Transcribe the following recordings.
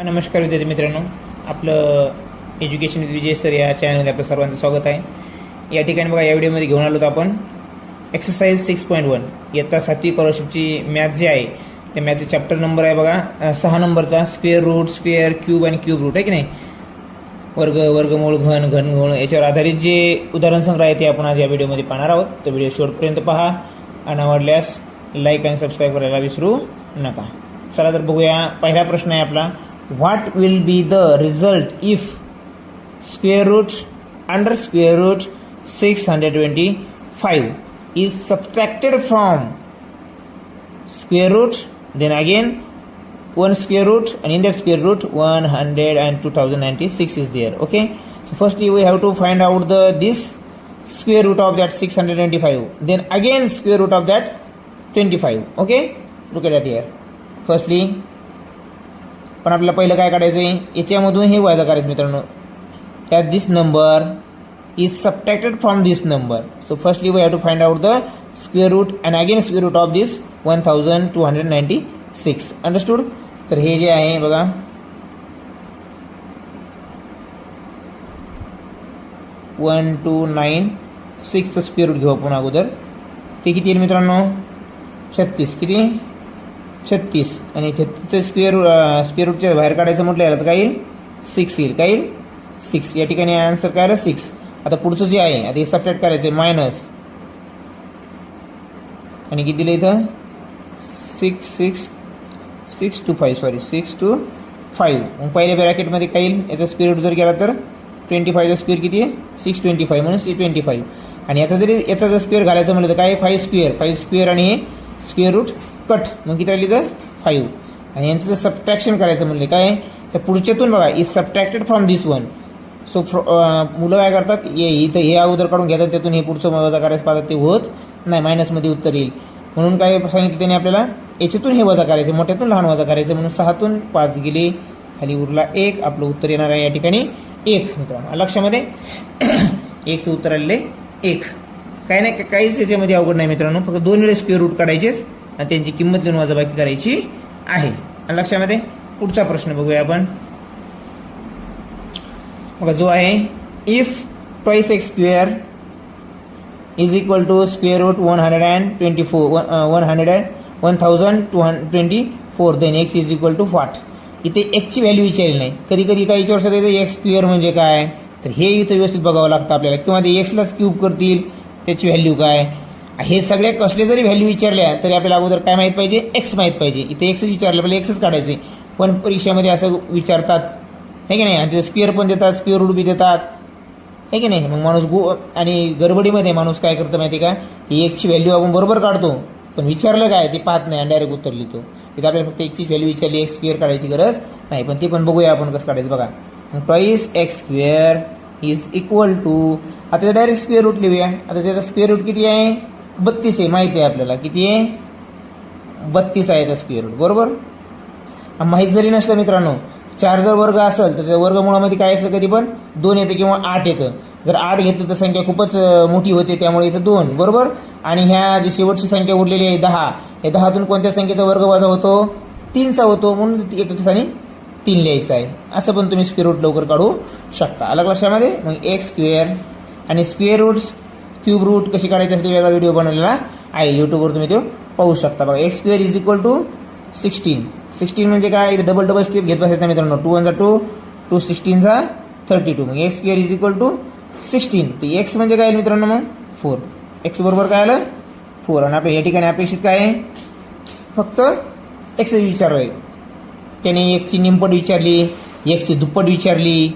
नमस्कार विद्यार्थी मित्रांनो, आपलं एज्युकेशन विथ विजय सर या चॅनलमध्ये आपलं सर्वांचं स्वागत आहे. या ठिकाणी बघा, या व्हिडिओमध्ये घेऊन आलो आपण एक्सरसाइज 6.1 इयत्ता 7वी स्कॉलरशिपची मॅथ जे आहे त्या मॅथचा चॅप्टर नंबर आहे बघा 6 नंबरचा, स्क्वेअर रूट, स्क्वेअर, क्यूब आणि क्यूब रूट आहे की नाही, वर्ग, वर्गमूळ, घन, घनमूळ याच्यावर आधारित जे उदाहरण संग्रह आहे ते आपण आज या व्हिडिओमध्ये पाहणार आहोत. तर व्हिडिओ शेवटपर्यंत पहा आणि आवडल्यास लाईक आणि सबस्क्राईब करायला विसरू नका. चला तर बघूया. पहिला प्रश्न आहे आपला, what will be the result if square root under square root 625 is subtracted from square root, then again one square root, and in that square root 100 and 2096 is there. Okay, so firstly we have to find out this square root of that 625, then again square root of that 25. Okay, look at that here. Firstly, पण आपल्याला पहिलं काय काढायचं आहे, याच्यामधून हे वजा करायचं मित्रांनो. त्यात this number is subtracted from this number. So firstly we have to find out the square root and again square root of this 1296. Understood. तर हे जे आहे बघा 1296 चं स्क्वेअर रूट घेऊ आपण अगोदर. ते किती येईल मित्रांनो? 36. किती? 36. आणि 36चं स्क्वेअर रूटच्या बाहेर काढायचं म्हटलं तर काय येईल? 6 येईल. काय येईल? 6. या ठिकाणी आन्सर काय आलं? 6. आता पुढचं जे आहे आता हे सबट्रॅक्ट करायचं मायनस, आणि किती दिलं इथं? 6 to 5. मग पहिल्या ब्रॅकेटमध्ये काय येईल? याचा स्क्वेअर रूट जर केला तर 25चा स्क्वेअर किती आहे? 625 म्हणून 625. आणि याचा जर स्क्वेअर घालायचं म्हटलं तर काय? 5 स्क्वेअर आणि हे स्क्वेअर रूट कट, मग किती राहिली तर 5. आणि यांचं जर सबट्रॅक्शन करायचं म्हणले काय तर पुढच्यातून बघा is subtracted from this one. सो मुलं काय करतात, इथं हे अगोदर काढून घेतात, त्यातून हे पुढचं वजा करायचं पाहतात, ते होत नाही, मायनसमध्ये उत्तर येईल. म्हणून काय सांगितलं त्याने आपल्याला, याच्यातून हे वजा करायचं, मोठ्यातून लहान वजा करायचं. म्हणून 6तून 5 गेले, खाली उरला 1. आपलं उत्तर येणार आहे या ठिकाणी 1. मित्रांनो लक्षामध्ये 1चं उत्तर आलेले 1. काय नाही, काहीच याच्यामध्ये अवघड नाही मित्रांनो, फक्त 2 वेळेस स्क्वेअर रूट काढायचेच आणि त्यांची किंमत लिहून वजाबाकी करायची आहे. लक्षामध्ये. पुढचा प्रश्न बघूया आपण. बघा जो आहे, if twice x square is equal to square root 1224 then x is equal to what. इथे एक्सची व्हॅल्यू विचारली नाही. कधी कधी काही विचार येते एक्स स्क्वेअर म्हणजे काय, तर हे इथं व्यवस्थित बघावं लागतं आपल्याला, किंवा ते एक्सलाच क्यूब करतील त्याची व्हॅल्यू काय. हे सगळे कसले जरी व्हॅल्यू विचारल्या तरी आपल्याला अगोदर काय माहित पाहिजे? एक्स माहित पाहिजे. इथे एक्स विचारलं, आपल्याला एक्सच काढायचे. पण परीक्षेमध्ये असं विचारतात हे की नाही, आणि स्क्वेअर पण देतात, स्क्वेअर रूट बी देतात हे की नाही. मग माणूस आणि गडबडीमध्ये माणूस काय करतं माहिती का, ही एक्सची व्हॅल्यू आपण बरोबर काढतो, पण विचारलं काय ते पाहत नाही आणि डायरेक्ट उत्तर लिहितो. इथे आपल्याला फक्त एक्सची व्हॅल्यू विचारली, एक्स स्क्वेअर काढायची गरज नाही. पण ते पण बघूया आपण कसं काढायचं बघा. Twice x square is equal to, आता डायरेक्ट स्क्वेअर रूट लिहूया. आता त्याचा स्क्वेअर रूट किती आहे? 32 आहे. माहिती आहे आपल्याला किती आहे? 32 आहे याचा स्क्वेअर रूट, बरोबर. माहीत जरी नसलं मित्रांनो, 4 जर वर्ग असेल तर त्या वर्गमुळामध्ये काय असतं, कधी पण 2 येतं किंवा 8 येतं. जर 8 घेतलं तर संख्या खूपच मोठी होते, त्यामुळे इथं 2, बरोबर. आणि ह्या जी शेवटची संख्या उरलेली आहे 10, या 10तून कोणत्या संख्येचा वर्ग वजा होतो? 3चा होतो, म्हणून एका ठिकाणी 3 लिहायचं आहे. असं पण तुम्ही स्क्वेअर रूट लवकर काढू शकता. अलग लक्षामध्ये. मग एक्स स्क्वेअर आणि स्क्वेअर रूट क्यूब रूट कशी काढायची असते वेगळा व्हिडिओ बनवलेला आहे, युट्यूबवर तुम्ही तो पाहू शकता. बघा x square is equal to 16 म्हणजे काय, इथे डबल स्टेप घेत बसायचं मित्रांनो. 2 1 2, 2 16 32. मग x square is equal to 16. तर एक्स म्हणजे काय मित्रांनो? मग 4. एक्स बरोबर काय आलं? 4. आणि आपल्या या ठिकाणी अपेक्षित काय आहे? फक्त एक्स विचारलंय. त्याने एक्सची निमपट विचारली, एक्सची दुप्पट विचारली,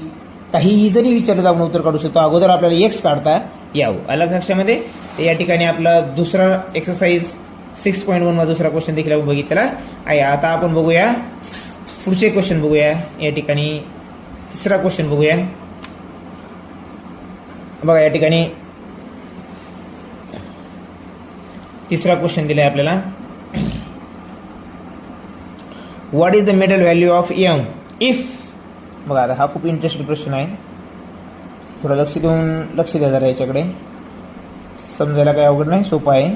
काहीही जरी विचारलं तर आपण उत्तर काढू शकतो. अगोदर आपल्याला एक्स काढता यावं. अलग लक्षामध्ये. या ठिकाणी आपला दुसरा एक्सरसाइज 6.1 मध्ये दुसरा क्वेश्चन देखील आपण बघितलेला आहे. आता आपण बघूया पुढचे क्वेश्चन बघूया. या ठिकाणी तिसरा क्वेश्चन बघूया. बघा या ठिकाणी तिसरा क्वेश्चन दिलाय आपल्याला, what is the middle value of m if. बघा आता हा खूप इंटरेस्टिंग प्रश्न आहे, थोडं लक्ष द्या जरा याच्याकडे, समजायला काही अवघड नाही, सोपं आहे.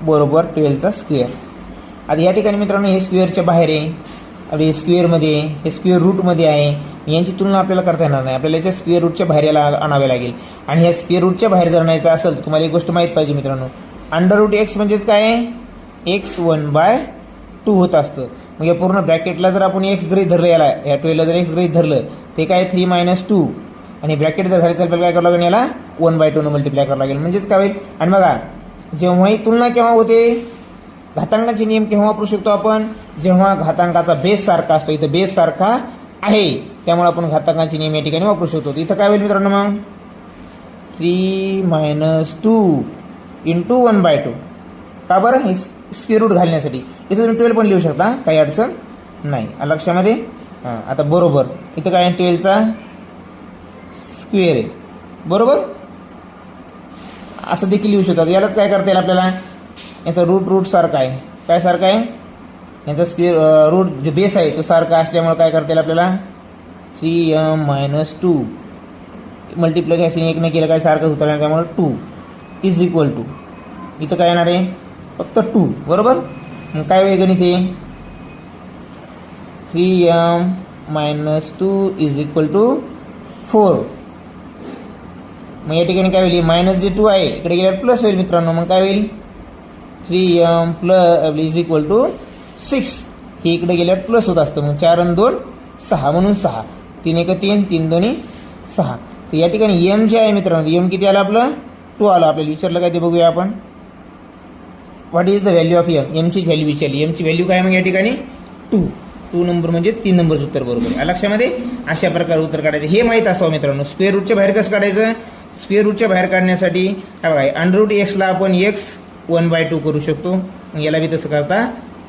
बरोबर 12चा स्क्वेअर. आता या ठिकाणी मित्रांनो हे स्क्वेअरच्या बाहेर आहे, आपल्या स्क्वेअरमध्ये हे स्क्वेअर रूटमध्ये आहे, यांची तुलना आपल्याला करता येणार नाही, आपल्याला याच्या स्क्वेअर रूटच्या बाहेर याला आणावे लागेल. आणि ह्या स्क्वेअर रूटच्या बाहेर जर आणायचं असेल तर तुम्हाला एक गोष्ट माहीत पाहिजे मित्रांनो, अंडर रूट एक्स म्हणजेच काय आहे, एक्स 1/2 होत असतं. मग या पूर्ण ब्रॅकेटला जर आपण एक्स गृहीत धरलं, याला या 12ला जर एक्स गृहीत धरलं ते काय 3 - 2, आणि ब्रॅकेट जर घालायचं आपल्याला काय करावं लागेल, याला 1/2 ने मल्टिप्लाय करावं लागेल. म्हणजेच काय होईल, आणि बघा जेव्हाही तुलना केव्हा होते, घातांकाचे नियम केव्हा वापरू शकतो आपण, जेव्हा घातांकाचा बेस सारखा असतो. इथं बेस सारखा आहे त्यामुळे आपण घातांकाचे नियम या ठिकाणी वापरू शकतो. इथं काय होईल मित्रांनो, मग 3 - 2 × 1/2. का बरं, हे स्क्वेअर रूट घालण्यासाठी. इथं तुम्ही 12 पण लिहू शकता, काही अडचण नाही. लक्षामध्ये आता बरोबर इथं काय 12चा स्क्वेअर आहे, बरोबर असं देखील लिहू शकतात. यालाच काय करता येईल आपल्याला, याचा रूट सारखा आहे. काय सारखा आहे, याचा स्क्वेअर रूट जो बेस आहे तो सारखा असल्यामुळे काय करता येईल आपल्याला, 3m - 2 मल्टिप्लिकेशन एक नाही केलं काय सारखंच होतं, त्यामुळे 2 = इथं काय येणार आहे, फक्त 2, बरोबर. मग काय वेळ गणित आहे, 3m - 2 = 4. मग या ठिकाणी काय होईल, मायनस जे 2 आहे इकडे गेल्यावर प्लस होईल मित्रांनो. मग काय होईल, 3m = 6. हे इकडे गेल्यावर प्लस होत असतं. मग 4 आणि 2 6, म्हणून 6. 3 × 1 = 3, 3 × 2 = 6. तर या ठिकाणी एम जे आहे मित्रांनो, एम किती आलं आपलं, 2 आलं. आपल्याला विचारलं काय ते बघूया आपण. What is the value of M, एमची व्हॅल्यू विचारली. एमची व्हॅल्यू काय मग या ठिकाणी 2 नंबर म्हणजे 3 नंबरचं उत्तर बरोबर आहे. लक्षामध्ये अशा प्रकारे उत्तर काढायचं, हे माहीत असावं मित्रांनो. स्क्वेअर रूटच्या बाहेर कसं काढायचं, स्क्वेअर रूटच्या बाहेर काढण्यासाठी बघा अंडर रूट एक्सला आपण x 1/2 करू शकतो. याला बी तसं करता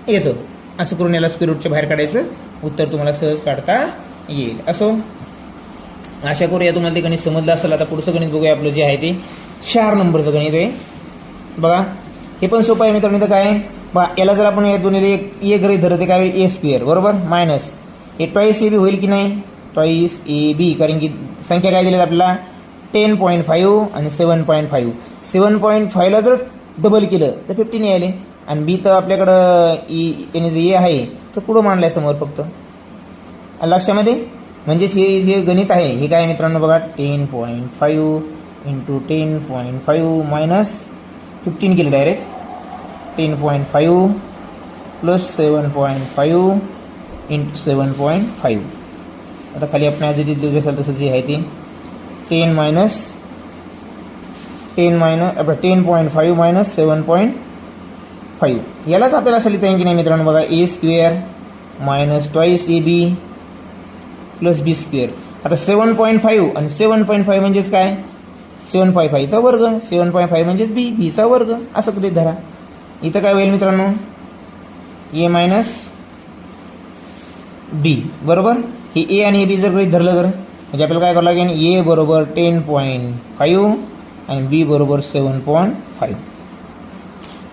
येतं. असं करून याला स्क्वेअर रूटच्या बाहेर काढायचं, उत्तर तुम्हाला सहज काढता येईल. असो, आशा करूया तुम्हाला ते गणित समजलं असेल. आता पुढचं गणित बघूया आपलं जे आहे ते 4 नंबरचं गणित आहे. बघा हे पण सोपं आहे मित्रांनो. इथं काय बघा, याला जर आपण या दोन्ही ए गृहीत धरते काय होईल, a² बरोबर, मायनस हे ट्वाईस AB होईल की नाही, ट्वाईस AB, कारण की संख्या काय दिली आपल्याला 10.5 आणि 7.5. 7.5ला जर डबल केलं तर 15 यायले, आणि बी तर आपल्याकडं त्याने जे ए आहे तर पुढं मांडलाय समोर फक्त. लक्षामध्ये म्हणजेच हे जे गणित आहे हे काय मित्रांनो बघा, 10.5 × 10.5 मायनस 15 केलं डायरेक्ट, 10.5 प्लस 7.5 × 7.5. आता खाली आपण आज लिहिलं असेल तसं जे आहे ते 10.5 मायनस 7.5. यालाच आपल्याला असं लिहिता येईल की नाही मित्रांनो बघा, a² minus twice AB plus b². आता 7.5 आणि 7.5 म्हणजेच काय, 7.5चा वर्ग, 7.5 म्हणजेच bचा वर्ग, असं गृहीत धरा. इथं काय होईल मित्रांनो, a मायनस b बरोबर. हे a आणि b जर गृहीत धरलं तर म्हणजे आपल्याला काय करावं लागेल, a बरोबर 10.5 आणि b बरोबर 7.5.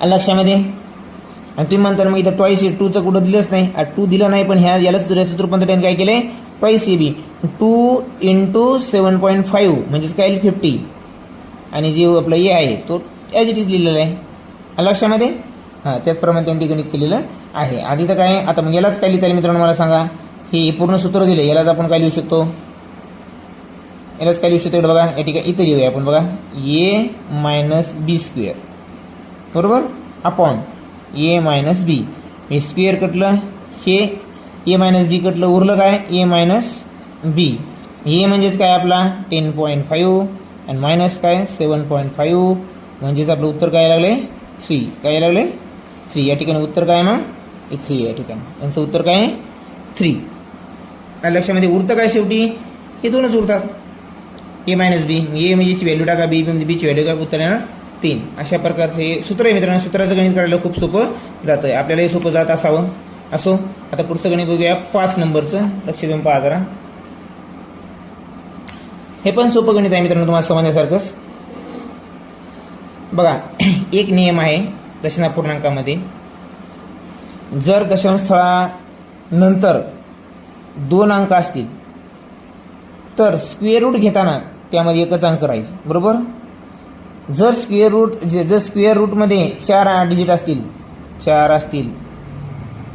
लक्षामध्ये. आणि तुम्ही म्हणता मग इथं ट्वाईस 2चं कुठं दिलंच नाही, 2 दिलं नाही, पण ह्या यालाच रूपांतर त्याने काय केलंय, ट्वाईस AB 2 × 7.5 म्हणजेच काय 50, आणि जे आपलं ए आहे तो ॲज इट इज लिहिलेला आहे. लक्षामध्ये. त्याचप्रमाणे त्यांनी गणित केलेलं आहे. आणि तर काय आता मग यालाच काय लिहिता येईल मित्रांनो मला सांगा, हे पूर्ण सूत्र दिले, यालाच आपण काय लिहू शकतो, यालाच काय लिहू शकतो बघा, या ठिकाणी इथं लिहूया आपण बघा, a मायनस b² बरोबर, अपॉन a मायनस b. हे स्क्वेअर कटलं, हे a मायनस b कटलं, उरलं काय a मायनस b. हे म्हणजेच काय आपला 10.5 आणि मायनस काय 7.5, म्हणजेच आपलं उत्तर काय लागले 3. काय लागले 3. या ठिकाणी उत्तर काय मग 3. या ठिकाणी यांचं उत्तर काय आहे 3. काय लक्षामध्ये उरतं काय, शेवटी हे दोनच उरतात, a मायनस बी. ए म्हणजे व्हॅल्यू टाका, बी म्हणजे बीची व्हॅल्यू काय, उत्तर येणार 3. अशा प्रकारचे हे सूत्र आहे मित्रांनो. सूत्राचं गणित काढायला खूप सोपं जातं, आपल्याला हे सोपं जात असावं. असो, आता पुढचं गणित बघूया 5 नंबरचं. लक्ष देऊन पहा जरा. हे पण सोपं गणित आहे मित्रांनो, तुम्हाला समजण्यासारखंच. बघा एक नियम आहे दशांशापूर्णांकामध्ये, जर दशांशस्थळानंतर 2 अंक असतील तर स्क्वेअर रूट घेताना त्यामध्ये एकच अंक राहील, बरोबर. जर स्क्वेअर रूटमध्ये 4 डिजिट असतील, 4 असतील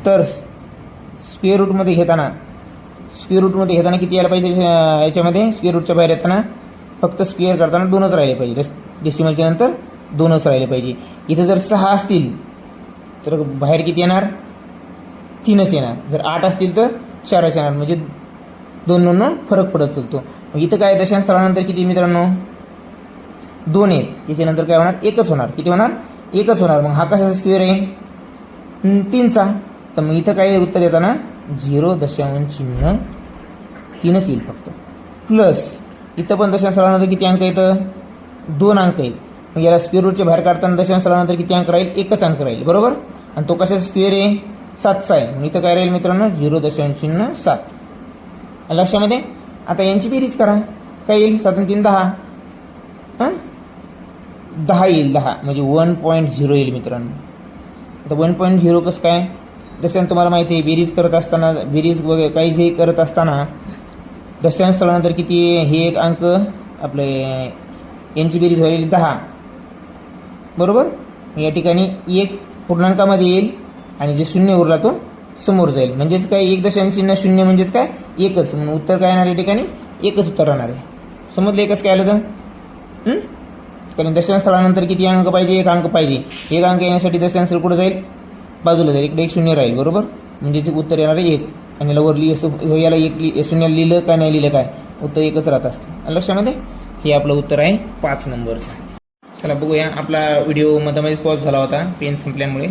तर स्क्वेअर रूटमध्ये घेताना किती यायला पाहिजे याच्यामध्ये? स्क्वेअर रूटच्या बाहेर येताना फक्त स्क्वेअर करताना 2च राहिले पाहिजे, डेसिमलच्या नंतर 2च राहिले पाहिजे. इथं जर 6 असतील तर बाहेर किती येणार? 3च येणार. जर 8 असतील तर 4च येणार, म्हणजे 2 फरक पडत चालतो. मग इथं काय दशांश स्थळानंतर किती मित्रांनो? 2 आहेत. त्याच्यानंतर काय होणार? 1च होणार. किती होणार? 1च होणार. मग हा कशाचा स्क्वेअर आहे? 3चा. तर मग इथं काय उत्तर येताना 0.3च येईल फक्त. प्लस इथं पण दशांश स्थळानंतर किती अंक येतं? 2 अंक आहेत. मग याला स्क्वेअर रूटच्या बाहेर काढताना दशांश स्थळानंतर किती अंक राहील? 1च अंक राहील, बरोबर. आणि तो कशाचा स्क्वेअर आहे? 7चा आहे. मग इथं काय राहील मित्रांनो? 0.7. लक्षामध्ये. आता यांची बेरीज करा. काय येईल? 7 आणि 3 10. 10 येईल. 10 म्हणजे 1.0 येईल मित्रांनो. आता 1.0 कसं काय? जसं तुम्हाला माहिती आहे, बेरीज वगैरे काही जे करत असताना दशांश स्थळानंतर किती? हे एक अंक आपले यांची बेरीज व्हायली 10, बरोबर. या ठिकाणी 1 पूर्णांकामध्ये येईल आणि जे 0 उरला तो समोर जाईल. म्हणजेच काय? 1.0 म्हणजेच काय? 1च. म्हणून उत्तर काय येणार या ठिकाणी? 1च उत्तर राहणार आहे. समजलं? 1च काय आलं तर? कारण दशांश स्थळानंतर किती अंक पाहिजे? 1 अंक पाहिजे. 1 अंक येण्यासाठी दशांश स्थळ कुठं जाईल? बाजूला जाईल. इकडे 1 0 राहील, बरोबर. म्हणजे उत्तर येणार आहे 1. आणि याला 1 0 लिहिलं काय नाही लिहिलं काय? उत्तर 1च राहत असतं. लक्षामध्ये. हे आपलं उत्तर आहे 5 नंबरचं. चला बघूया. आपला व्हिडिओ मध्ये पॉज झाला होता पेन संपल्यामुळे.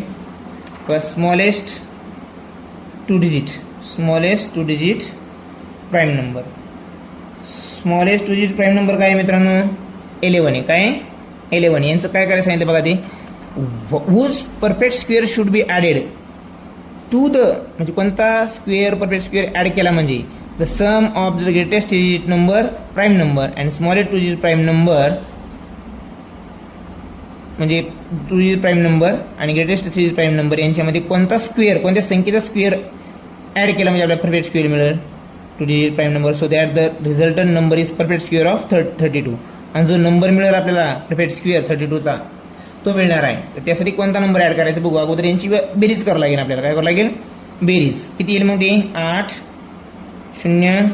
Smallest two digit prime number. Smallest 2 digit prime number काय आहे मित्रांनो? 11 आहे. काय? 11. यांचं काय करायला सांगितलं बघा ते. whose perfect square should be added to the, म्हणजे कोणता स्क्वेअर परफेक्ट स्क्वेअर ऍड केला म्हणजे the sum of the greatest digit number prime number and smallest 2 digit prime number, म्हणजे 2 डिजिट प्राईम नंबर आणि ग्रेटेस्ट 3 डिजिट प्राईम नंबर यांच्यामध्ये कोणता square, कोणत्या संख्येचा स्क्वेअर ऍड केला म्हणजे आपल्याला परफेक्ट स्क्वेअर मिळेल 2 digit prime number. So that the resultant number is perfect square of 32. आणि जो नंबर मिळेल आपल्याला परफेक्ट स्क्वेअर 32चा तो मिळणार आहे. तर त्यासाठी कोणता नंबर ऍड करायचा बघू. अगोदर यांची बेरीज करावं लागेल आपल्याला. काय करावं लागेल? बेरीज. किती येईल मग ते? 8 0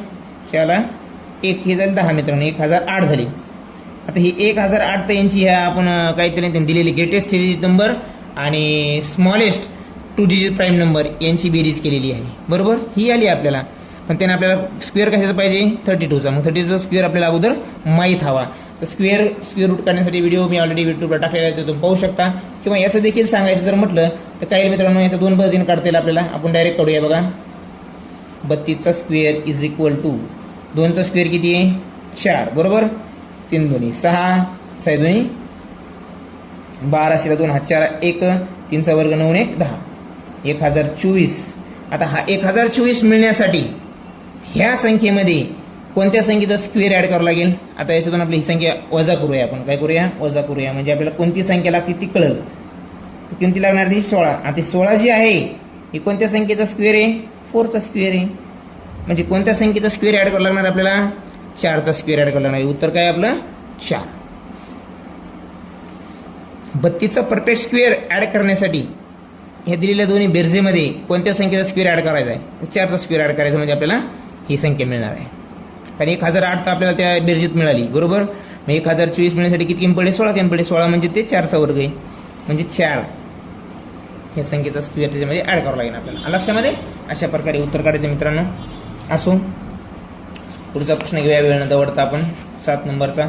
4 1 हे झालं 10 मित्रांनो. 1008 झाली. आता ही 1008 तर यांची ह्या आपण काहीतरी दिलेली ग्रेटेस्ट 3 डिजिट नंबर आणि स्मॉलेस्ट 2 डिजिट प्राईम नंबर यांची बेरीज केलेली आहे, बरोबर. ही आली आपल्याला. पण त्याने आपल्याला स्क्वेअर कशाचा पाहिजे? 32चा. मग 32चा स्क्वेअर आपल्याला अगोदर माहीत हवा. तर स्क्वेअर रूट काढण्यासाठी व्हिडिओ मी ऑलरेडी युट्यूबला टाकलेला आहे, तुम्ही पाहू शकता. किंवा याचं देखील सांगायचं जर म्हटलं तर काही मित्रांनो याचं 2 पद्धतीने काढता येईल आपल्याला. आपण डायरेक्ट काढूया बघा. 32चा स्क्वेअर इज इक्वल टू 2चा स्क्वेअर किती आहे? 4, बरोबर. 3 2 6 6 2 12 शिला 2 हात 4 1 3चा वर्ग 9 1 10 1024. आता हा 1024 मिळण्यासाठी ह्या संख्येमध्ये कोणत्या संख्येचा स्क्वेअर ऍड करावं लागेल? आता याच्यातून आपली ही संख्या वजा करूया आपण. काय करूया? वजा करूया. म्हणजे आपल्याला कोणती संख्या लागते ती कळेल. तर कोणती लागणार ती? 16. आता 16 जी आहे ही कोणत्या संख्येचा स्क्वेअर आहे? 4चा स्क्वेअर आहे. म्हणजे कोणत्या संख्येचा स्क्वेअर ऍड करावं लागणार आपल्याला? 4चा स्क्वेअर ऍड करावं लागणार. उत्तर काय आपलं? 4. 32चा परफेक्ट स्क्वेअर ऍड करण्यासाठी ह्या दिलेल्या दोन्ही बेरजेमध्ये कोणत्या संख्येचा स्क्वेअर ऍड करायचा आहे? 4चा स्क्वेअर ऍड करायचा म्हणजे आपल्याला ही संख्या मिळणार आहे. कारण 1008 तर आपल्याला त्या बेरजेत मिळाली, बरोबर. मग 1024 मिळण्यासाठी किती किंमत पडली? 16 किंमत पडली. 16 म्हणजे ते 4चा वर्ग आहे. म्हणजे 4 या संख्येचा स्क्वेअर त्याच्यामध्ये ऍड करावा लागेल आपल्याला. लक्षामध्ये. अशा प्रकारे उत्तर काढायचं मित्रांनो. असो, पुढचा प्रश्न घेऊया वेळ न दवडता आपण. 7 नंबरचा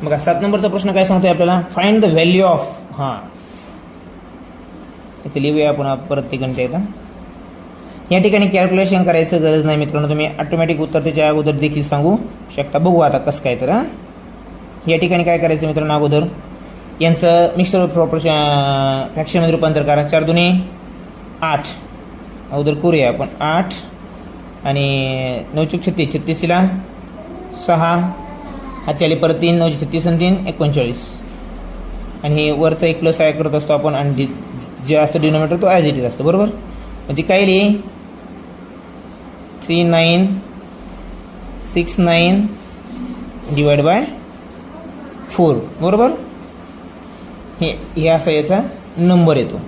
बघा. 7 नंबरचा प्रश्न काय सांगतोय आपल्याला? Find the value of. इथे लिहूया आपण परत ते गणित येतं. या ठिकाणी कॅल्क्युलेशन करायचं गरज नाही मित्रांनो. तुम्ही ऑटोमॅटिक उत्तर त्याच्या अगोदर देखील सांगू शकता. बघू आता कसं काय. तर या ठिकाणी काय करायचं मित्रांनो? अगोदर यांचं मिक्सर फ्रॅक्शनमध्ये रूपांतर करा. 4 2 8 अगोदर करूया आपण. 8 आणि 9 36 36 ला 6 हातची आली परत 3 9 36 आणि 3 39. आणि हे वरचा एक प्लस आहे करत असतो आपण. आणि जे असतं डिनोमिनेटर तो ॲज इट इज असतो, बरोबर. म्हणजे काय लिहि 3969 डिवाइड बाय 4, बरोबर. हे असं याचा नंबर येतो.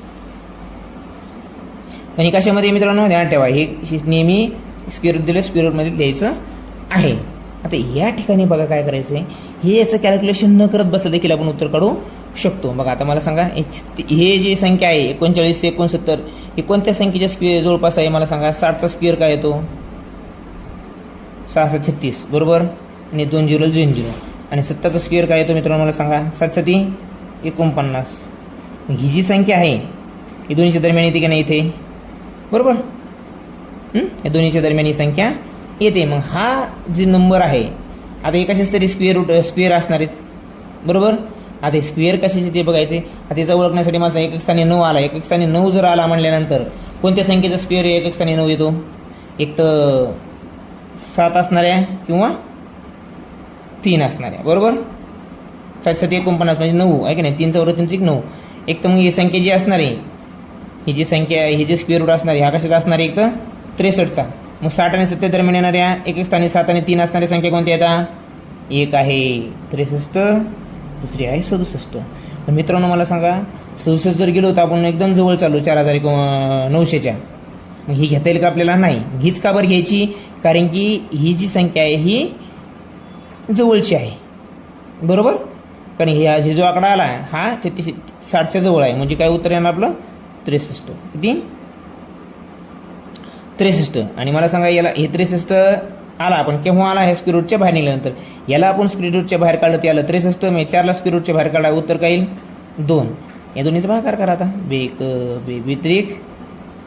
आणि कशामध्ये मित्रांनो ध्यान ठेवा, हे नेहमी स्क्वेअर रूट दिलं स्क्वेअर रूटमध्ये लिहायचं आहे. आता या ठिकाणी बघा काय करायचं आहे, हे याचं कॅल्क्युलेशन न करत बसलं देखील आपण उत्तर काढू शकतो. बघा आता मला सांगा, हे जी संख्या आहे 39 69 हे कोणत्या संख्येच्या स्क्वेअर जवळपास आहे मला सांगा. 60चा स्क्वेअर काय येतो 636 बरोबर, आणि 2 0 2 0, आणि 70चा स्क्वेअर काय येतो मित्रांनो मला सांगा 7 7 49. ही जी संख्या आहे ही दोन्हीच्या दरम्यान येते की नाही इथे, बरोबर. या दोन्हीच्या दरम्यान ही संख्या येते. मग हा जे नंबर आहे आता हे कशाच तरी स्क्वेअर असणार आहेत, बरोबर. आता हे स्क्वेअर कशाचे ते बघायचे. आता याचा ओळखण्यासाठी माझा एक स्थानी 9 आला, एक स्थानी 9 जर आला म्हणल्यानंतर कोणत्या संख्येचा स्क्वेअर एक स्थानी 9 येतो. एक तर 7 असणाऱ्या किंवा 3 असणाऱ्या, बरोबर. 7 7 49 म्हणजे 9 आहे की नाही, 3चा वर्ग 3 9. एक तर मग ही संख्या जी असणार आहे, ही जी संख्या ही जे स्क्वेअर रूट असणार आहे हा कशाचा असणार आहे, एक तर 63चा. मग 60 आणि 70 दरम्यान येणाऱ्या एक स्थानी 7 आणि 3 असणाऱ्या संख्या कोणत्या येतात. एक आहे 63, दुसरी आहे 67. पण मित्रांनो मला सांगा 67 जर गेलो तर आपण एकदम जवळ चालू 4900च्या. मग ही घेता येईल का आपल्याला, नाही. हीच का बरं घ्यायची, कारण की ही जी संख्या आहे ही जवळची आहे, बरोबर. कारण हे जो आकडा आला हा 60च्या जवळ आहे, म्हणजे काय उत्तर येणार आपलं 63. किती 63. आणि मला सांगा याला हे 63 आला पण केव्हा आला, हे स्क्वेअर रूटच्या बाहेर निघाल्यानंतर. याला आपण स्क्वेअर रूटच्या बाहेर काढलं तर याला 63, म्हणजे 4ला स्क्वेअर रूटच्या बाहेर काढा, उत्तर काय येईल 2. या दोन्हीचा भागाकार करा आता. बेत्रिक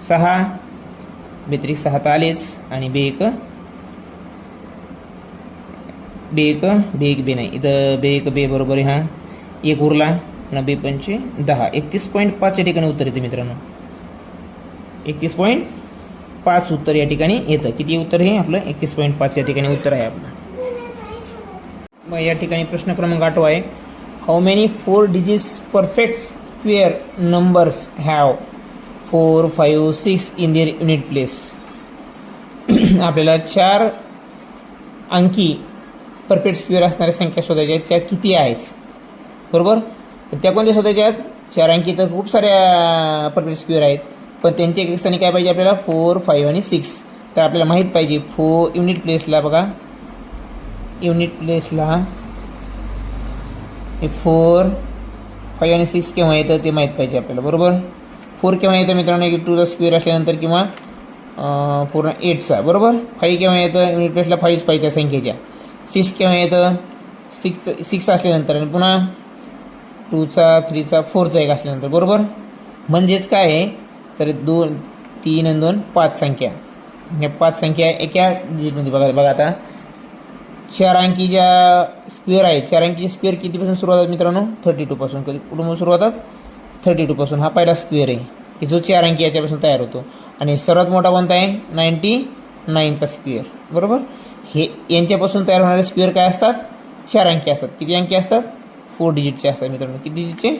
6 बेत्रिक 6 तर आलेच, आणि बे एक बे नाही इथं, बे बरोबर आहे. हा एक उरला ना, बे 5 10 31.5 या ठिकाणी उत्तर येते मित्रांनो. 31.5 उत्तर या ठिकाणी येतं. किती उत्तर हे आपलं 31.5 या ठिकाणी उत्तर आहे आपलं. मग या ठिकाणी प्रश्न क्रमांक 8 आहे, how many 4 digits perfect square numbers have 4 5 6 in their unit place. आपल्याला 4 अंकी परफेक्ट स्क्वेअर असणाऱ्या संख्या शोधायच्या आहेत. त्या किती आहेत, बरोबर. त्या कोणत्या शोधायच्या आहेत, 4 अंकी तर खूप साऱ्या परफेक्ट स्क्वेअर आहेत, पण त्यांच्या एक स्थानी काय पाहिजे आपल्याला 4 5 आणि 6. तर आपल्याला माहीत पाहिजे 4 युनिट प्लेसला बघा, युनिट प्लेसला 4 5 आणि 6 केव्हा येतं ते माहीत पाहिजे आपल्याला, बरोबर. 4 केव्हा येतं मित्रांनो 2चा स्क्वेअर असल्यानंतर, किंवा 4 8चा, बरोबर. 5 केव्हा येतं युनिट प्लेसला 5 पाहिजे त्या संख्येच्या. 6 केव्हा येतं 6 असल्यानंतर, आणि पुन्हा 2चा 3चा 4चा एक असल्यानंतर, बरोबर. म्हणजेच काय आहे तर 2 3 आणि 2 5 संख्या, या 5 संख्या एका डिजिटमध्ये बघा आता 4 अंकी ज्या स्क्वेअर आहेत, 4 अंकीचे स्क्वेअर कितीपासून सुरुवात आहे मित्रांनो 32 पासून. कधी कुठून सुरुवात होतात 32 पासून. हा पहिला स्क्वेअर आहे की जो 4 अंकी याच्यापासून तयार होतो, आणि सर्वात मोठा कोणता आहे 99चा स्क्वेअर, बरोबर. हे यांच्यापासून तयार होणारे स्क्वेअर काय असतात 4 अंकी असतात. किती अंकी असतात 4 डिजिटचे असतात मित्रांनो. किती डिजिटचे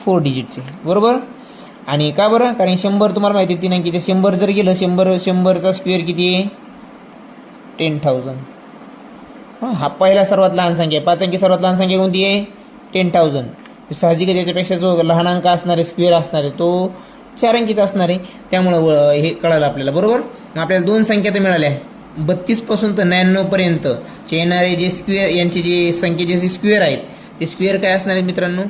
4 डिजिटचे, बरोबर. आणि का बरं, कारण 100 तुम्हाला माहिती आहे 3 अंकीचे. 100 जर गेलं 100चा स्क्वेअर किती आहे 10,000. हा पहिला सर्वात लहान संख्या आहे. 5 अंकी सर्वात लहान संख्या कोणती आहे 10,000. साहजिकच याच्यापेक्षा जो लहान अंक असणार आहे स्क्वेअर असणार आहे तो 4 अंकीचा असणार आहे. त्यामुळं हे कळालं आपल्याला, बरोबर. आपल्याला 2 संख्या तर मिळाल्या 32 पासून तर 99 पर्यंत येणारे जे स्क्वेअर यांचे जे संख्येचे जे स्क्वेअर आहेत ते स्क्वेअर काय असणार आहेत मित्रांनो,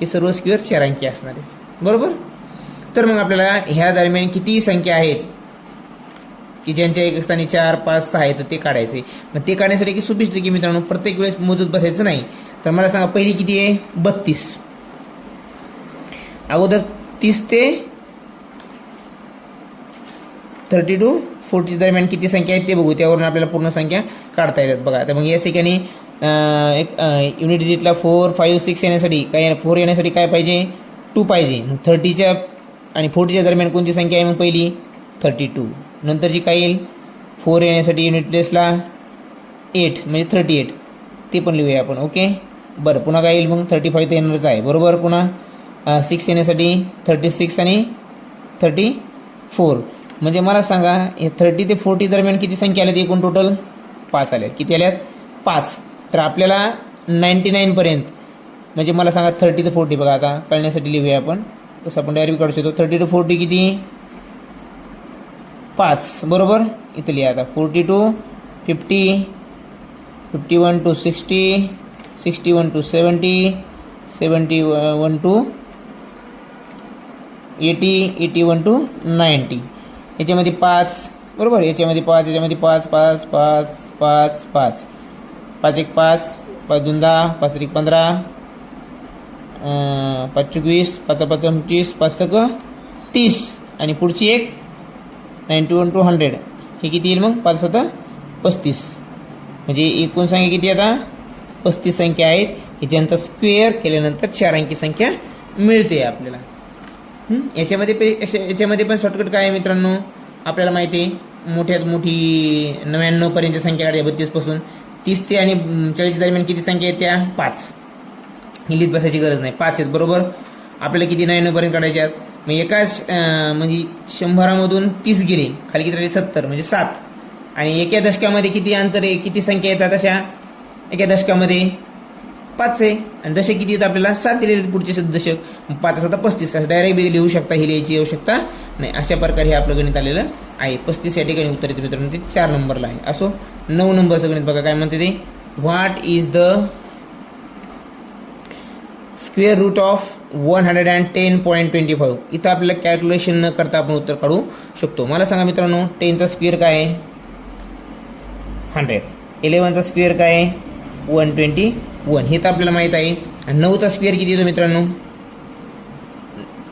ते सर्व स्क्वेअर 4 अंकी असणार आहेत, बरोबर. तर मग आपल्याला ह्या दरम्यान किती संख्या आहेत की ज्यांच्या एक स्थानी 4 5 6 आहेत ते काढायचे. मग ते काढण्यासाठी की सोपीच की मित्रांनो, प्रत्येक वेळेस मोजत बसायचं नाही. तर मला सांगा पहिली किती आहे 32. अगोदर 30 ते 32 40 दरम्यान किती संख्या आहेत ते बघू, त्यावरून आपल्याला पूर्ण संख्या काढता येतात. बघा तर मग या ठिकाणी एक युनिट डिजिटला 4 5 6 येण्यासाठी काय 4 येण्यासाठी काय पाहिजे 2 पाहिजे. मग 30च्या आणि 40च्या दरम्यान कोणती संख्या आहे मग पहिली 32. नंतरची काय येईल 4 येण्यासाठी युनिट प्लेसला 8 म्हणजे 38 ते पण लिहूया आपण, ओके. बरं पुन्हा काय येईल मग 35 तर येणारच आहे, बरोबर. पुन्हा 6 येण्यासाठी 36 आणि 34. म्हणजे मला सांगा हे 30 ते 40 दरम्यान किती संख्या आल्यात एकूण टोटल 5 आल्यात. किती आल्यात 5. तर आपल्याला 99 पर्यंत म्हणजे मला सांगा 30 ते 40 बघा आता कळण्यासाठी लिहूया आपण तसं आपण डायरेक्ट काढू शकतो. 30 to 40 किती 5 बरोबर. इथं लिहा आता 40 to 50, 51 to 60, 61 to 70, 71 to 80, 81 to 90. याच्यामध्ये 5 बरोबर. याच्यामध्ये 5, याच्यामध्ये 5 5 5 5 5 5 1 5 5 2 10 5 3 15 5 24 5 5 25 5 6 30 आणि पुढची एक 91 to 100. हे किती येईल मग 5 7 35. म्हणजे एकूण संख्या किती आता 35 संख्या आहेत की ज्यांचा स्क्वेअर केल्यानंतर 4 अंकी संख्या मिळते आपल्याला. याच्यामध्ये पण शॉर्टकट काय आहे मित्रांनो, आपल्याला माहिती आहे मोठ्यात मोठी 99 पर्यंतची संख्या काढायची 32 पासून. 30 ते आणि 40 दरम्यान किती संख्या आहेत त्या 5. ही लिहित बसायची गरज नाही, 5 आहेत बरोबर. आपल्याला किती 99 पर्यंत काढायचे आहेत. मग एकाच म्हणजे 100मधून 30 गेले, खाली किती राहिले 70 म्हणजे 7. आणि एका दशकामध्ये किती अंतर आहे, किती संख्या येतात अशा एका दशकामध्ये 5 आहे. आणि दशक किती येतात आपल्याला 7 दिलेले पुढचे दशक. 5 7 35 असं डायरेक्ट लिहू शकता, ही लिहायची आवश्यकता नाही. अशा प्रकारे हे आपलं गणित आलेलं आहे. 35 या ठिकाणी उत्तर येते मित्रांनो, ते 4 नंबरला आहे. असो 9 नंबरचं गणित बघा काय म्हणते ते. What is the square root of 110.25. इथं आपल्याला कॅल्क्युलेशन न करता आपण उत्तर काढू शकतो. मला सांगा मित्रांनो 10चा स्क्वेअर काय आहे 100. 11चा स्क्वेअर काय आहे 121. हे तर आपल्याला माहीत आहे. आणि 9चा स्क्वेअर किती येतो मित्रांनो,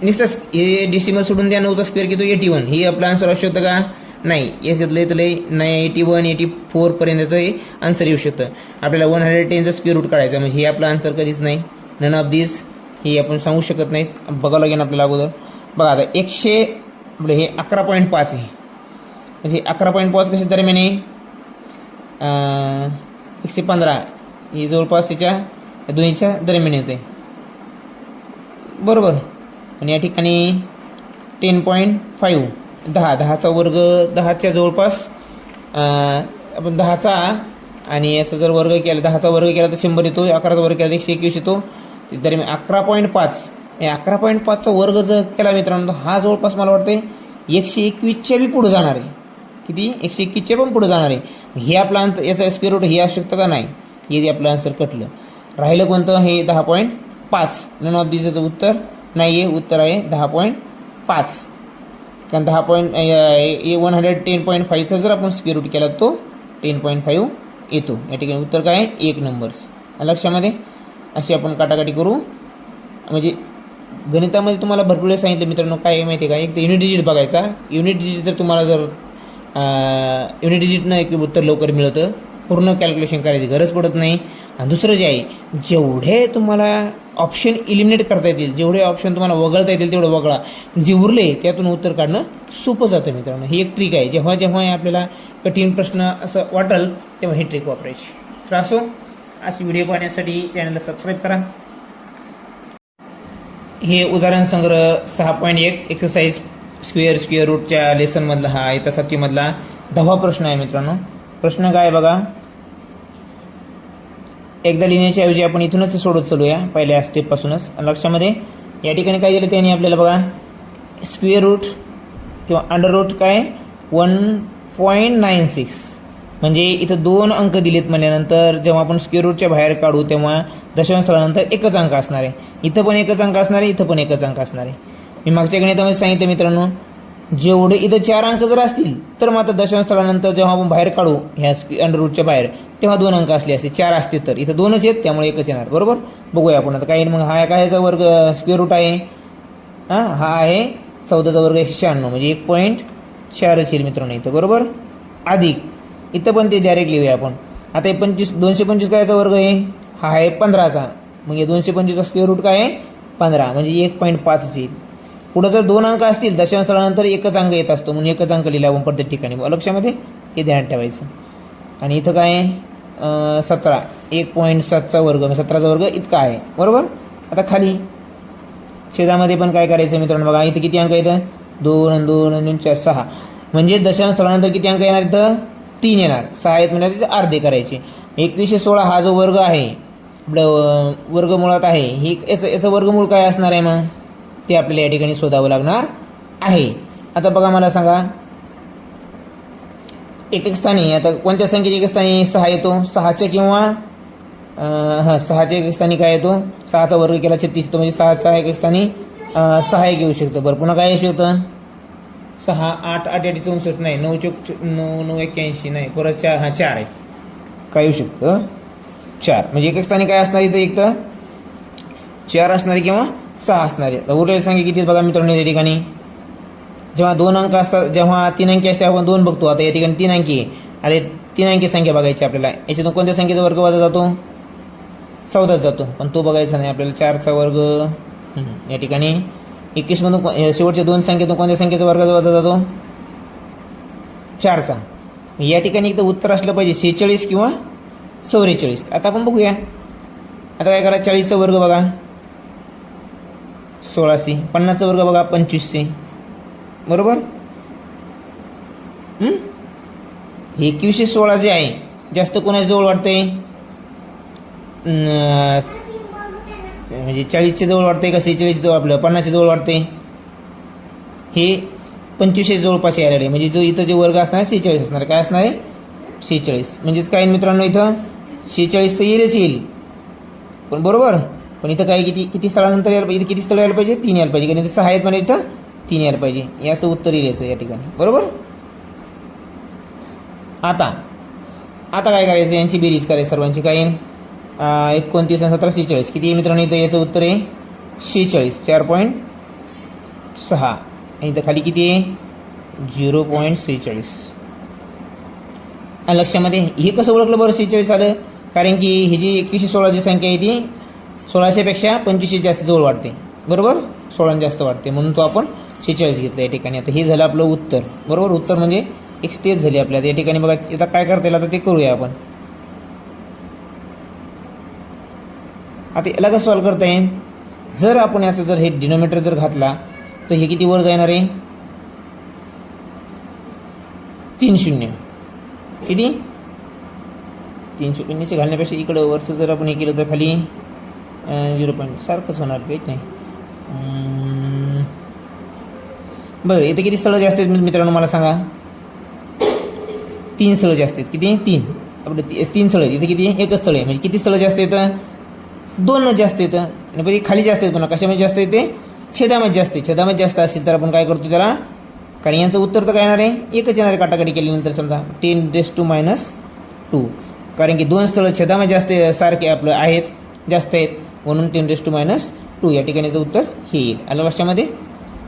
नुसतं हे डेसिमल सोडून द्या. 9चा स्क्वेअर किती 81. हे आपलं आन्सर असू शकतं का नाही. याच्यातलं इथलं नाही 81 84 पर्यंतचं हे आन्सर येऊ शकतं. आपल्याला 110चा स्क्वेअर रूट काढायचा म्हणजे हे आपलं आन्सर कधीच नाही. नन ऑफ दिस हे आपण सांगू शकत नाहीत. बघावं लागेल आपल्याला अगोदर. बघा आता 100 आपलं हे 11.5 आहे. म्हणजे 11.5 कशा दरम्यान आहे 115. हे जवळपास त्याच्या दोन्हीच्या दरम्यान येते बरोबर. आणि या ठिकाणी 10.5 10चा वर्ग 10च्या जवळपास आपण 10चा आणि याचा जर वर्ग केला 10चा वर्ग केला तर 100 येतो. 11चा वर्ग केला तर 121 येतो. दरम्यान 11.5 11.5चा वर्ग जर केला मित्रांनो हा जवळपास मला वाटतं 121च्या बी पुढे जाणार आहे. किती 121च्या पण पुढे जाणार आहे. हे आपलं अंतर याचा स्क्वेअर रूट हे असू शकतं का नाही. हे आपलं आन्सर कटलं. राहिलं कोणतं हे 10.5. नन ऑफ दिसचं उत्तर नाही आहे. उत्तर आहे 10.5. कारण 110.5चा जर आपण स्क्वेअर रूट केला तो 10.5 येतो. या ठिकाणी उत्तर काय आहे 1 नंबर्स. लक्षामध्ये अशी आपण काटाकाटी करू. म्हणजे गणितामध्ये तुम्हाला भरपूर वेळेस सांगितलं मित्रांनो काय माहिती आहे का, एक तर युनिट डिजिट बघायचा. युनिट डिजिट जर तुम्हाला जर युनिट डिजिटनं एक उत्तर लवकर मिळतं, पूर्ण कॅल्क्युलेशन करायची गरज पडत नाही. आणि दुसरं जे आहे जेवढे तुम्हाला ऑप्शन इलिमिनेट करता येतील, जेवढे ऑप्शन तुम्हाला वगळता येतील तेवढं वगळा. जे उरले त्यातून उत्तर काढणं सोपं जातं मित्रांनो. ही एक ट्रिक आहे. जेव्हा जेव्हा आपल्याला कठीण प्रश्न असं वाटेल तेव्हा ही ट्रिक वापरायची. तर असो अशी व्हिडिओ पाहण्यासाठी चॅनलला सबस्क्राईब करा. हे उदाहरण संग्रह 6.1 एक्सरसाइज स्क्वेअर रूटच्या लेसनमधला हा इथं 7वीमधला 10वा प्रश्न आहे मित्रांनो. प्रश्न काय बघा, एकदा लिहिण्याच्या ऐवजी आपण इथूनच सोडत चालूया पहिल्या स्टेपपासूनच. लक्षामध्ये या ठिकाणी काय दिलं त्यांनी आपल्याला बघा स्क्वेअर रूट किंवा अंडर रूट काय 1.96. म्हणजे इथं 2 अंक दिलेत म्हणल्यानंतर जेव्हा आपण स्क्वेअर रूटच्या बाहेर काढू तेव्हा दशांश स्थळानंतर एकच अंक असणार आहे. इथं पण एकच अंक असणार आहे, इथं पण एकच अंक असणार आहे. मी मागच्या गणितामध्ये सांगितलं मित्रांनो जेवढे इथं 4 अंक जर असतील तर मात्र दशांश स्थळानंतर जेव्हा आपण बाहेर काढू ह्या अंडर रूटच्या बाहेर तेव्हा 2 अंक असले असते. 4 असते तर इथं 2च आहेत त्यामुळे एकच येणार बरोबर. बघूया आपण आता काय. मग हा कायचा वर्ग स्क्वेअर रूट आहे हा आहे 14चा वर्ग 196 म्हणजे 1.4 येईल मित्रांनो इथं बरोबर. अधिक इथं पण ते डायरेक्ट लिहूया आपण. आता हे 225 कायचा वर्ग आहे हा आहे 15चा. मग हे 225चा स्क्वेअर रूट काय आहे 15 म्हणजे 1.5 येईल. पुढे जर 2 अंक असतील दशांश स्थळानंतर एकच अंक येत असतो म्हणून एकच अंक लिहिला आपण प्रत्येक ठिकाणी. लक्षामध्ये हे ध्यान ठेवायचं. आणि इथं काय आहे 17 1.7चा वर्ग 17चा वर्ग इतका आहे बरोबर. आता खाली छेदामध्ये पण काय करायचं मित्रांनो बघा इथं किती अंक येतं 2 2 2 4 6 म्हणजे दशांश स्थळानंतर किती अंक येणार इथं 3 येणार. 6 आहेत म्हणजे तिथे अर्धे करायचे. 2116 हा जो वर्ग आहे आपलं वर्गमुळात आहे ही याचं वर्गमूळ काय असणार आहे मग ते आपल्याला या ठिकाणी शोधावं लागणार आहे. आता बघा मला सांगा, एक स्थानी आता कोणत्या संख्येच्या एक स्थानी 6 येतो? 6च्या किंवा 6च्या एक स्थानी काय येतो? 6चा वर्ग केला 36 येतो, म्हणजे 6चा एक स्थानी 6 एक येऊ शकतं. बरं पुन्हा काय येऊ शकतं? 6 8 8 8 64 नाही, 9 9 9 81 नाही, परत 4 4 आहे. काय येऊ शकतं? 4. म्हणजे एक स्थानी काय असणार इथं? एक तर 4 असणारे किंवा 6 असणारे. तर उरलेली संख्या किती बघा मित्रांनो या ठिकाणी. जेव्हा 2 अंक असतात, जेव्हा 3 अंकी असते आपण 2 बघतो. आता या ठिकाणी 3 अंकी आहे. आता 3 अंकी संख्या बघायची आपल्याला. याच्यातून कोणत्या संख्येचा वर्ग वजा जातो? 14 जातो. पण तो बघायचा नाही आपल्याला. 4चा वर्ग या ठिकाणी 21 मधून शेवटच्या 2 संख्येतून कोणत्या संख्येचा वर्ग वजा जातो? 4चा. या ठिकाणी एकदा उत्तर असलं पाहिजे 46 किंवा 44. आता आपण बघूया. आता काय करा, 40चा वर्ग बघा 1600, 50चा वर्ग बघा 2500, बरोबर. 2116 जे आहे जास्त कोणाच्या जवळ वाटतंय? म्हणजे 40च्या जवळ वाटतंय का 46 जवळ? आपलं 50च्या जवळ वाटतंय. हे 2500 जवळपास यायला लागले. म्हणजे जो इथं जे वर्ग असणार 46 असणार. काय असणार आहे? 46. म्हणजेच काय मित्रांनो, इथं 46 तर येईल पण बरोबर. पण इथं काय किती स्थळानंतर यायला पाहिजे? किती स्थळ यायला पाहिजे? 3 यायला पाहिजे. कारण इथं 6 आहेत, पण इथं 3 यायला पाहिजे. याचं उत्तर येईल याचं या ठिकाणी, बरोबर. आता काय करायचं? यांची बेरीज करायची सर्वांची. काय 29 आणि 17 46 किती मित्रांनो? इथं याचं उत्तर आहे 46. 4.6 आणि इथं खाली किती आहे? 0.46. लक्षामध्ये हे कसं ओळखलं बरं 46 आलं? कारण की ही जी 2116 जी संख्या आहे ती 1600पेक्षा 2500 जास्त जवळ वाटते, बरोबर. 16 जास्त वाटते, म्हणून तो आपण 46 घेतलं या ठिकाणी. आता हे झालं आपलं उत्तर, बरोबर. उत्तर म्हणजे एक स्टेप झाली आपल्याला या ठिकाणी. बघा आता काय करता येईल, आता ते करूया आपण. आता याला कसं सॉल्व्ह करता येईल? जर आपण याचं जर हे डिनोमिनेटर जर घातला तर हे किती वर जाणार आहे? 3 शून्य. किती? 3 शून्यचे घालण्यापेक्षा इकडं वरचं जर आपण हे केलं तर खाली 0. सारखंच होणार पेज नाही. बरं इथे किती स्थळं जास्त आहेत मित्रांनो मला सांगा? 3 स्थळं जास्त आहेत. किती? 3. आपलं 3 स्थळं आहेत. इथे किती? एकच स्थळ आहे. म्हणजे किती स्थळं जास्त येतं? 2 जास्त येतं. आणि पण खाली जास्त येतं. पुन्हा कशामध्ये जास्त येते? छेदामध्ये जास्त आहे. छेदामध्ये जास्त असेल तर आपण काय करतो त्याला? कारण यांचं उत्तर तर काय येणार आहे? एकच येणार आहे काटाकाटी केल्यानंतर. समजा 10⁻². कारण की 2 स्थळं छेदामध्ये जास्त सारखे आपलं आहेत, जास्त आहेत, म्हणून 10⁻². या ठिकाणीचं उत्तर हे येईल. आलं लक्षामध्ये?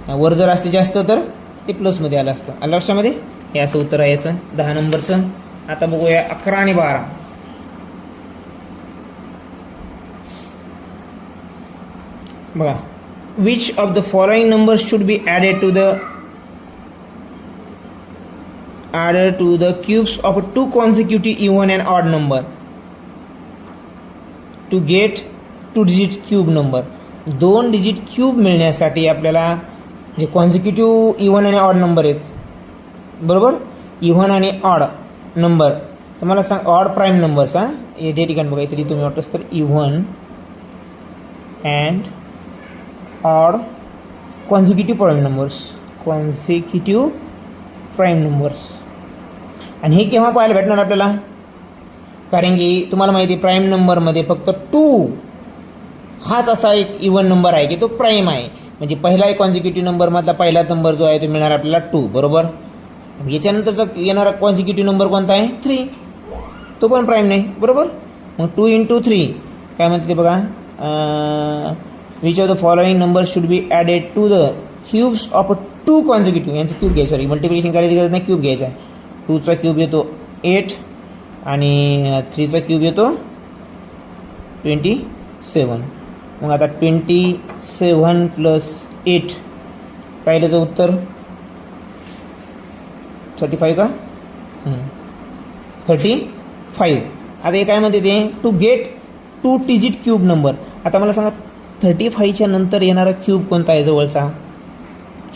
वर जर असते जास्त तर ते प्लसमध्ये आलं असतं. आलं लक्षामध्ये? हे असं उत्तर आहे याचं 10 नंबरचं. आता बघूया 11 आणि 12. बघा, which of the following number should be added to the cubes of 2 consecutive even and odd number to get 2 digit cube number. 2 digit cube मिळण्यासाठी आपल्याला जे कॉन्झिक्युटिव्ह इव्हन आणि ऑड नंबर आहेत, बरोबर. इव्हन आणि ऑड नंबर तर मला सांग ऑड प्राईम नंबर्स. या ठिकाणी बघा इथे तुम्ही वाटतंच तर even and odd consecutive prime numbers. आणि हे केव्हा पाहायला भेटणार आपल्याला? कारण की तुम्हाला माहिती आहे प्राईम नंबरमध्ये फक्त 2 हाच असा एक इव्हन नंबर आहे की तो प्राईम आहे. म्हणजे पहिला एक कॉन्झिक्युटिव्ह नंबरमधला पहिला नंबर जो आहे तो मिळणार आपल्याला 2, बरोबर. याच्यानंतरचा येणारा कॉन्झिक्युटिव्ह नंबर कोणता आहे? 3. तो पण प्राईम नाही, बरोबर. मग 2 × 3 काय म्हणते ते बघा. Which of the following number should be added to the cubes of 2 consecutive. यांचं क्यूब घ्यायचं, सॉरी मल्टिप्लिकेशन करायची गरज नाही, क्यूब घ्यायचा आहे. 2चा क्यूब येतो 8 आणि 3चा क्यूब येतो 27. मग आता 27 + 8 काय त्याचं उत्तर? 35 का? 35. आता हे काय म्हणते ते? To get 2 digit cube number. आता मला सांगा 35च्या नंतर येणारा क्यूब कोणता आहे जवळचा?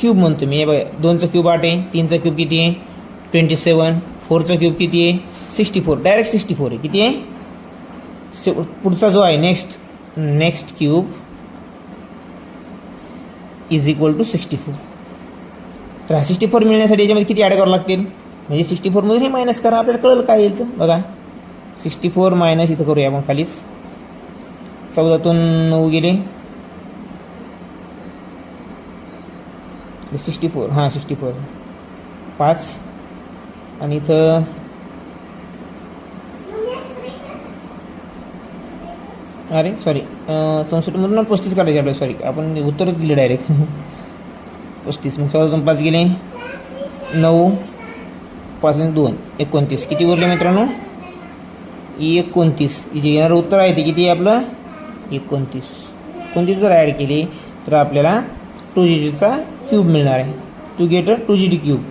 क्यूब म्हणतो मी. हे बघा 2चा क्यूब 8 आहे, 3चा क्यूब किती आहे? 27. 4चा क्यूब किती आहे? 64. डायरेक्ट 64 आहे. किती आहे? पुढचा जो आहे next cube is equal to 64. तर हा 64 मिळण्यासाठी याच्यामध्ये किती ॲड करावं लागतील, म्हणजे 64मधून हे मायनस करा, आपल्याला कळलं काय येईल तर बघा. 64 मायनस इथं करूया आपण खालीच, 14तून 9 गेले 64, हां 64 5 आणि इथं अरे सॉरी 64मधून 35 काढायचे आपल्याला, सॉरी आपण उत्तरच दिले डायरेक्ट 35. मग 14तून 5 गेले 9 5 आणि 2 29. किती उरले मित्रांनो 29. जे येणारं उत्तर आहे ते किती आहे आपलं 29. 29 जर ॲड केली तर आपल्याला 2 डिजिटचा क्यूब मिळणार आहे, to get a 2 digit cube.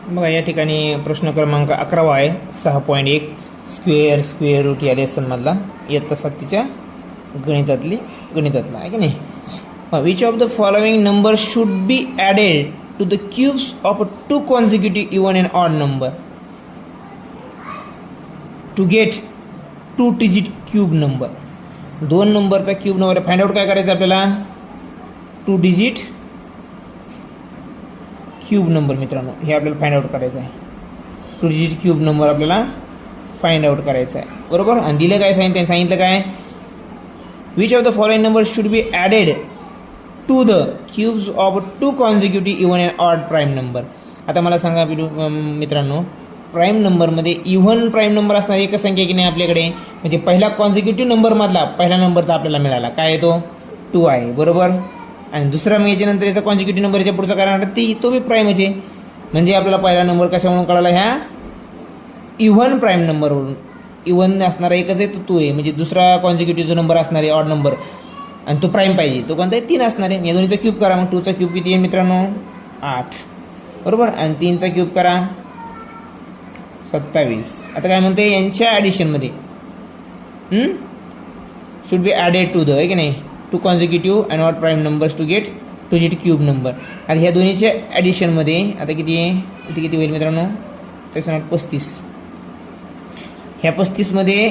बघा या ठिकाणी प्रश्न क्रमांक 11 आहे 6.1 स्क्वेअर रूट या लेसनमधला इयत्ता 7च्या गणितातला आहे की नाही. Which of the following number should be added to the cubes of 2 consecutive even and odd number to get 2 digit cube number. 2 नंबरचा क्यूब नंबर फाइंड आउट काय करायचं आपल्याला 2 डिजिट क्यूब नंबर. मित्रांनो हे आपल्याला फाइंड आउट करायचं आहे, 2 digit cube number आपल्याला फाइंड आउट करायचं आहे बरोबर. आणि दिलं काय सांगितलं काय which of the following number should be added to the cubes of 2 consecutive even and odd prime number. आता मला सांगा मित्रांनो प्राईम नंबरमध्ये इव्हन प्राईम नंबर असणारी एकच संख्या की नाही आपल्याकडे, म्हणजे पहिला कॉन्झिक्युटिव्ह नंबरमधला पहिला नंबर तर आपल्याला मिळाला काय आहे तो 2 आहे बरोबर. आणि दुसरा मग याच्यानंतर याचा कॉन्झिक्युटिव्ह नंबर याच्या पुढचा कारण तो बी प्राईमच आहे, म्हणजे आपल्याला पहिला नंबर कशामुळे कळाला ह्या इव्हन प्राईम नंबरवरून. इव्हन असणारा एकच आहे तो 2 आहे, म्हणजे दुसरा कॉन्झिक्युटिव्ह जो नंबर असणार आहे ऑड नंबर आणि तो प्राईम पाहिजे तो कोणता आहे 3 असणार आहे. या दोन्हीचा क्यूब करा, मग 2चा क्यूब किती आहे मित्रांनो 8 बरोबर, आणि 3चा क्यूब करा 27. आता काय म्हणते यांच्या ॲडिशनमध्ये should be added to the आहे की नाही 2 consecutive and odd prime numbers to get 2 digit cube number. आणि ह्या दोन्हीच्या ॲडिशनमध्ये आता किती आहे इथे किती होईल मित्रांनो 35. ह्या 35मध्ये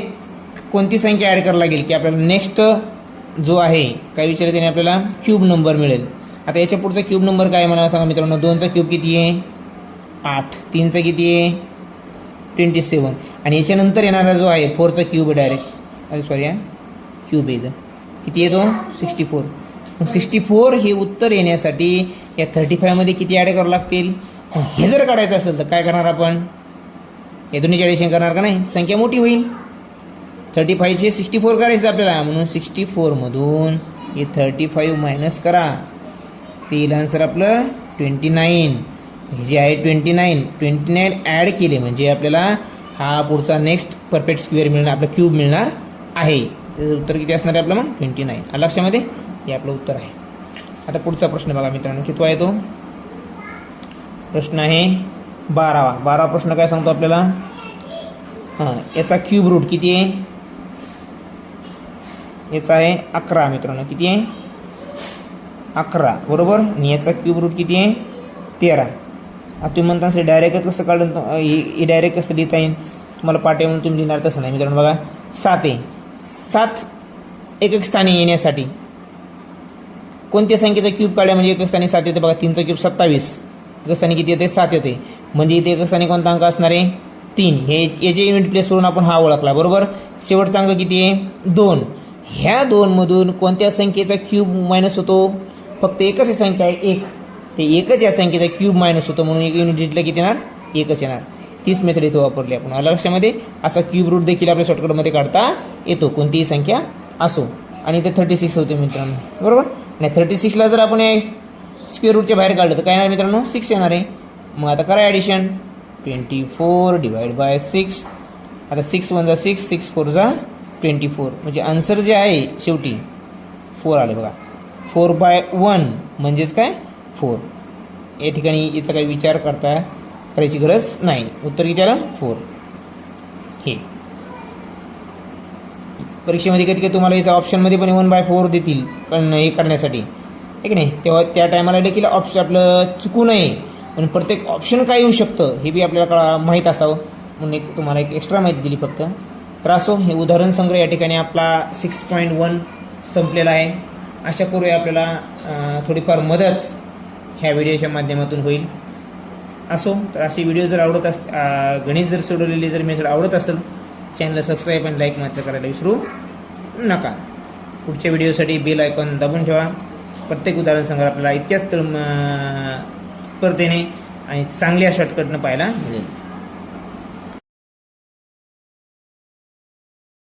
कोणती संख्या ॲड करावी लागेल की आपल्याला नेक्स्ट जो आहे काय विचारलं त्याने आपल्याला क्यूब नंबर मिळेल. आता याच्या पुढचा क्यूब नंबर काय मला सांगा मित्रांनो 2चा क्यूब किती आहे 8, 3चा किती आहे 27 आणि याच्यानंतर येणारा जो आहे 4चा क्यूब डायरेक्ट अरे सॉरी क्यूब आहे किती आहे तो 64. मग 64 हे उत्तर येण्यासाठी या 35मध्ये किती ॲड करावं लागतील. हे जर काढायचं असेल तर काय करणार आपण या दोन्हीचे ॲडिशन करणार का नाही, संख्या मोठी होईल. 35चे 64 करायचं आपल्याला, म्हणून 64मधून हे 35 मायनस करा ते येईल आन्सर आपलं 29. हे जे आहे 29 ॲड केले म्हणजे आपल्याला हा पुढचा नेक्स्ट परफेक्ट स्क्वेअर मिळणार आपला क्यूब मिळणार आहे. उत्तर किती असणार आहे आपलं मग 29. लक्षामध्ये हे आपलं उत्तर आहे. आता पुढचा प्रश्न बघा मित्रांनो किती आहे तो प्रश्न आहे 12वा प्रश्न काय सांगतो आपल्याला हां याचा क्यूब रूट किती आहे याचा आहे 11 मित्रांनो किती आहे 11 बरोबर. आणि याचा क्यूब रूट किती आहे 13. आता तुम्ही म्हणता असेल डायरेक्ट कसं काढून हे डायरेक्ट कसं लिहिता येईल तुम्हाला पाठ म्हणून तुम्ही लिहिणार तसं नाही मित्रांनो. बघा 7 आहे 7 एक स्थानी येण्यासाठी कोणत्या संख्येचा क्यूब काढल्या म्हणजे एक स्थानी 7 येते बघा. 3चा क्यूब 27 एक स्थानी किती येते 7 येते म्हणजे इथे एक स्थानी कोणता अंक असणार आहे 3. हे याचे युनिट प्लेस करून आपण हा ओळखला बरोबर. शेवटचा अंक किती आहे 2. ह्या 2 मधून कोणत्या संख्येचा क्यूब मायनस होतो फक्त एकच संख्या आहे 1 ते एकच या संख्येचा क्यूब मायनस होतो म्हणून एक युनिट डिजिटला किती येणार एकच येणार. तीच मेथड इथे वापरली आपण. आलं लक्षामध्ये. असा क्यूब रूट देखील आपल्या शॉर्टकटमध्ये काढता येतो कोणतीही संख्या असो. आणि इथे 36 होते मित्रांनो बरोबर. आणि 36ला जर आपण स्क्वेअर रूटच्या बाहेर काढलं तर काय येणार मित्रांनो 6 येणार आहे. मग आता करा ॲडिशन 24 डिवाइड बाय 6. आता 6 1 जा 6 6 4 जा 24 म्हणजे आन्सर जे आहे शेवटी 4 आले बघा. 4/1 म्हणजेच काय 4. या ठिकाणी याचा काही विचार करायची गरज नाही. उत्तर किती आलं 4. हे परीक्षेमध्ये कधी कधी तुम्हाला याचा ऑप्शनमध्ये पण 1/4 देतील पण हे करण्यासाठी ठीक नाही. तेव्हा त्या टायमाला देखील ऑप्शन आपलं चुकू नये पण प्रत्येक ऑप्शन काय येऊ शकतं हे बी आपल्याला माहीत असावं म्हणून एक तुम्हाला एक एक्स्ट्रा माहिती दिली फक्त. तर असो हे उदाहरण संग्रह या ठिकाणी आपला 6.1 संपलेला आहे. आशा करूया आपल्याला थोडीफार मदत ह्या व्हिडिओच्या माध्यमातून होईल. असो तर असे व्हिडिओ जर गणित जर सोडवलेले जर मेथड आवडत असेल चॅनलला सबस्क्राईब आणि लाईक मात्र करायला विसरू नका. पुढच्या व्हिडिओसाठी बेल आयकॉन दाबून ठेवा. प्रत्येक उदाहरण संग्रह आपल्याला इतक्याच स्पर्धेने आणि चांगल्या शॉर्टकटनं पाहायला मिळेल.